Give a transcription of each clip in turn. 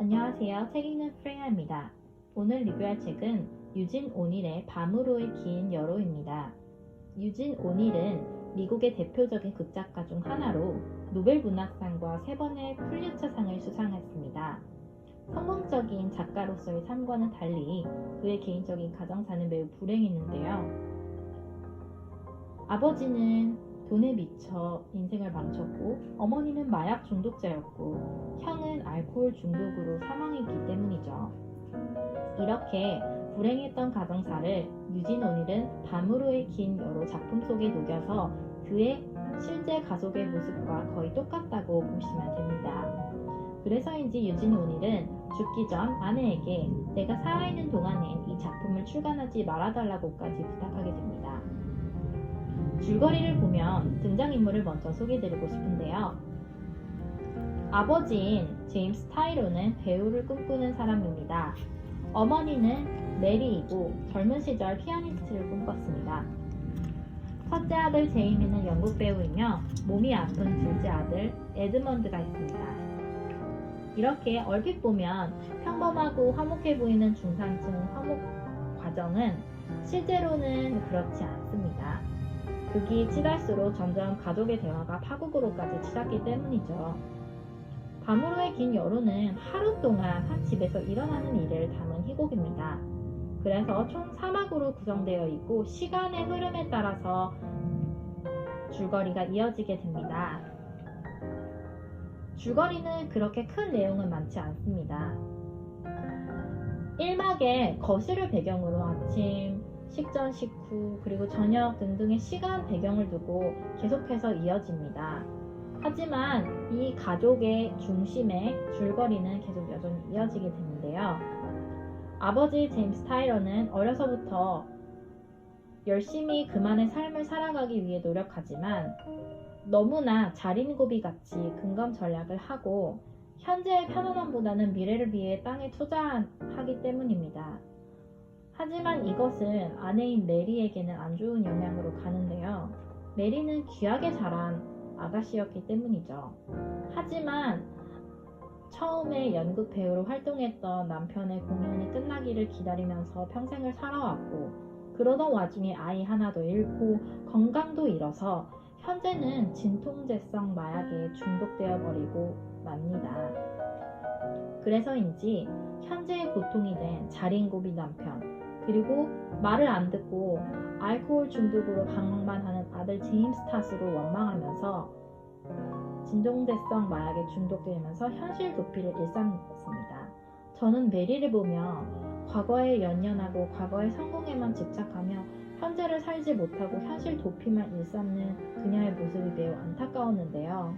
안녕하세요. 책 읽는 프레야입니다. 오늘 리뷰할 책은 유진 오닐의 밤으로의 긴 여로입니다. 유진 오닐은 미국의 대표적인 극작가 중 하나로 노벨 문학상과 3번의 퓰리처상을 수상했습니다. 성공적인 작가로서의 삶과는 달리 그의 개인적인 가정사는 매우 불행했는데요. 아버지는 돈에 미쳐 인생을 망쳤고, 어머니는 마약 중독자였고, 형은 알코올 중독으로 사망했기 때문이죠. 이렇게 불행했던 가정사를 유진 오닐은 밤으로의 긴 여로 작품 속에 녹여서 그의 실제 가족의 모습과 거의 똑같다고 보시면 됩니다. 그래서인지 유진 오닐은 죽기 전 아내에게 내가 살아있는 동안엔 이 작품을 출간하지 말아달라고까지 부탁하게 됩니다. 줄거리를 보면 등장인물을 먼저 소개해드리고 싶은데요. 아버지인 제임스 타이로는 배우를 꿈꾸는 사람입니다. 어머니는 메리이고 젊은 시절 피아니스트를 꿈꿨습니다. 첫째 아들 제이미는 연극 배우이며 몸이 아픈 둘째 아들 에드먼드가 있습니다. 이렇게 얼핏 보면 평범하고 화목해 보이는 중산층 화목 과정은 실제로는 그렇지 않습니다. 극이 치달수록 점점 가족의 대화가 파국으로까지 치닫기 때문이죠. 밤으로의 긴 여로는 하루 동안 한 집에서 일어나는 일을 담은 희곡입니다. 그래서 총 3막으로 구성되어 있고 시간의 흐름에 따라서 줄거리가 이어지게 됩니다. 줄거리는 그렇게 큰 내용은 많지 않습니다. 1막에 거실을 배경으로 아침, 식전, 식후, 그리고 저녁 등등의 시간 배경을 두고 계속해서 이어집니다. 하지만 이 가족의 중심의 줄거리는 계속 여전히 이어지게 되는데요. 아버지 제임스 타이러는 어려서부터 열심히 그만의 삶을 살아가기 위해 노력하지만 너무나 자린고비같이 근검 전략을 하고 현재의 편안함보다는 미래를 위해 땅에 투자하기 때문입니다. 하지만 이것은 아내인 메리에게는 안 좋은 영향으로 가는데요. 메리는 귀하게 자란 아가씨였기 때문이죠. 하지만 처음에 연극 배우로 활동했던 남편의 공연이 끝나기를 기다리면서 평생을 살아왔고, 그러던 와중에 아이 하나도 잃고 건강도 잃어서 현재는 진통제성 마약에 중독되어 버리고 맙니다. 그래서인지 현재의 고통이 된 자린고비 남편, 그리고 말을 안 듣고 알코올 중독으로 방황만 하는 아들 제임스 탓으로 원망하면서 진통제성 마약에 중독되면서 현실 도피를 일삼습니다. 저는 메리를 보며 과거에 연연하고 과거의 성공에만 집착하며 현재를 살지 못하고 현실 도피만 일삼는 그녀의 모습이 매우 안타까웠는데요.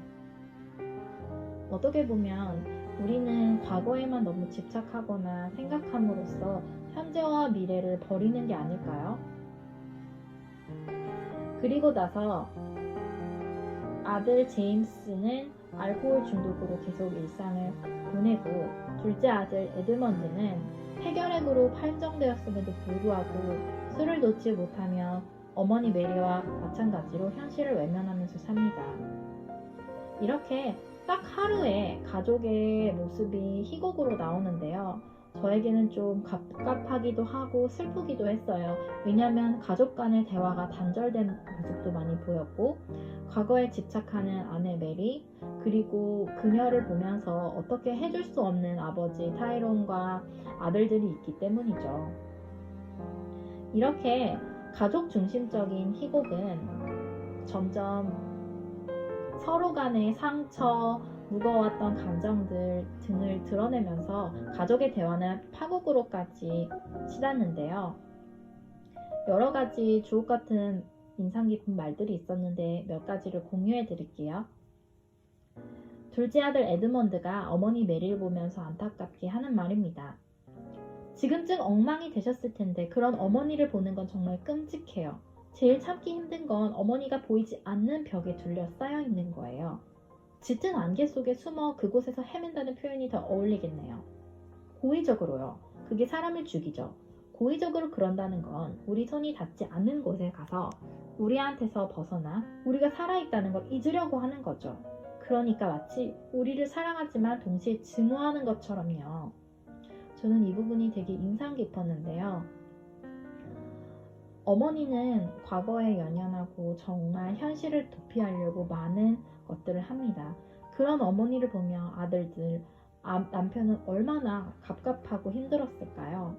어떻게 보면 우리는 과거에만 너무 집착하거나 생각함으로써 현재와 미래를 버리는 게 아닐까요? 그리고 나서 아들 제임스는 알코올 중독으로 계속 일상을 보내고 둘째 아들 에드먼드는 폐결핵으로 판정되었음에도 불구하고 술을 놓지 못하며 어머니 메리와 마찬가지로 현실을 외면하면서 삽니다. 이렇게 딱 하루에 가족의 모습이 희곡으로 나오는데요. 저에게는 좀 갑갑하기도 하고 슬프기도 했어요. 왜냐하면 가족 간의 대화가 단절된 모습도 많이 보였고, 과거에 집착하는 아내 메리, 그리고 그녀를 보면서 어떻게 해줄 수 없는 아버지 타이론과 아들들이 있기 때문이죠. 이렇게 가족 중심적인 희곡은 점점 서로 간의 상처, 무거웠던 감정들 등을 드러내면서 가족의 대화는 파국으로까지 치닫는데요. 여러 가지 주옥 같은 인상 깊은 말들이 있었는데 몇 가지를 공유해 드릴게요. 둘째 아들 에드먼드가 어머니 메리를 보면서 안타깝게 하는 말입니다. 지금쯤 엉망이 되셨을 텐데 그런 어머니를 보는 건 정말 끔찍해요. 제일 참기 힘든 건 어머니가 보이지 않는 벽에 둘러싸여 있는 거예요. 짙은 안개 속에 숨어 그곳에서 헤맨다는 표현이 더 어울리겠네요. 고의적으로요. 그게 사람을 죽이죠. 고의적으로 그런다는 건 우리 손이 닿지 않는 곳에 가서 우리한테서 벗어나 우리가 살아있다는 걸 잊으려고 하는 거죠. 그러니까 마치 우리를 사랑하지만 동시에 증오하는 것처럼요. 저는 이 부분이 되게 인상 깊었는데요. 어머니는 과거에 연연하고 정말 현실을 도피하려고 많은 것들을 합니다. 그런 어머니를 보며 아들들, 남편은 얼마나 갑갑하고 힘들었을까요?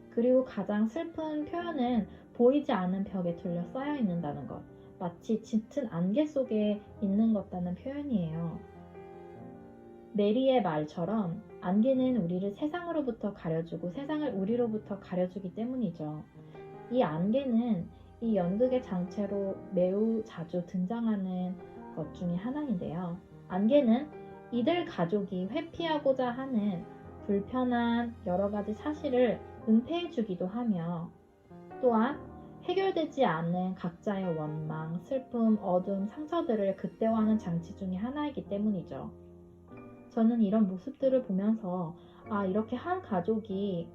그리고 가장 슬픈 표현은 보이지 않는 벽에 둘러 쌓여 있는다는 것. 마치 짙은 안개 속에 있는 것 같다는 표현이에요. 메리의 말처럼 안개는 우리를 세상으로부터 가려주고 세상을 우리로부터 가려주기 때문이죠. 이 안개는 이 연극의 장체로 매우 자주 등장하는 것 중에 하나인데요. 안개는 이들 가족이 회피하고자 하는 불편한 여러 가지 사실을 은폐해주기도 하며 또한 해결되지 않은 각자의 원망, 슬픔, 어둠, 상처들을 극대화하는 장치 중에 하나이기 때문이죠. 저는 이런 모습들을 보면서 이렇게 한 가족이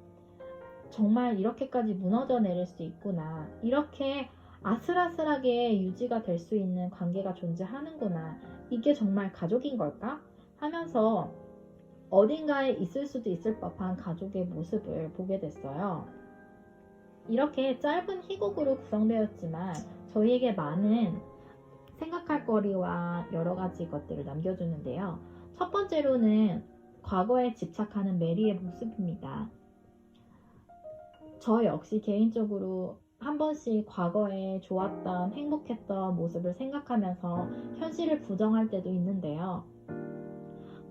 정말 이렇게까지 무너져 내릴 수 있구나. 이렇게 아슬아슬하게 유지가 될 수 있는 관계가 존재하는구나. 이게 정말 가족인 걸까? 하면서 어딘가에 있을 수도 있을 법한 가족의 모습을 보게 됐어요. 이렇게 짧은 희곡으로 구성되었지만 저희에게 많은 생각할 거리와 여러 가지 것들을 남겨주는데요. 첫 번째로는 과거에 집착하는 메리의 모습입니다. 저 역시 개인적으로 한 번씩 과거에 좋았던 행복했던 모습을 생각하면서 현실을 부정할 때도 있는데요.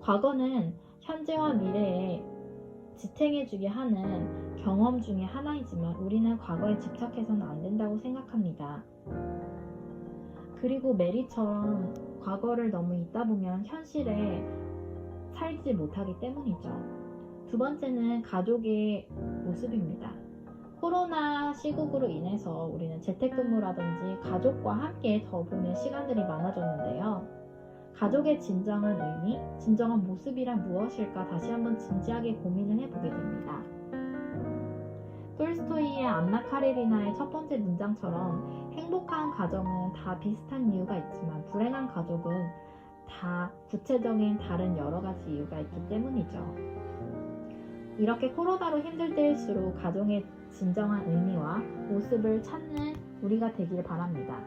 과거는 현재와 미래에 지탱해주게 하는 경험 중에 하나이지만 우리는 과거에 집착해서는 안 된다고 생각합니다. 그리고 메리처럼 과거를 너무 잊다 보면 현실에 살지 못하기 때문이죠. 두 번째는 가족의 모습입니다. 코로나 시국으로 인해서 우리는 재택근무라든지 가족과 함께 더 보낼 시간들이 많아졌는데요. 가족의 진정한 의미, 진정한 모습이란 무엇일까 다시 한번 진지하게 고민을 해보게 됩니다. 톨스토이의 안나 카레리나의 첫 번째 문장처럼 행복한 가정은 다 비슷한 이유가 있지만 불행한 가족은 다 구체적인 다른 여러 가지 이유가 있기 때문이죠. 이렇게 코로나로 힘들 때일수록 가정의 진정한 의미와 모습을 찾는 우리가 되길 바랍니다.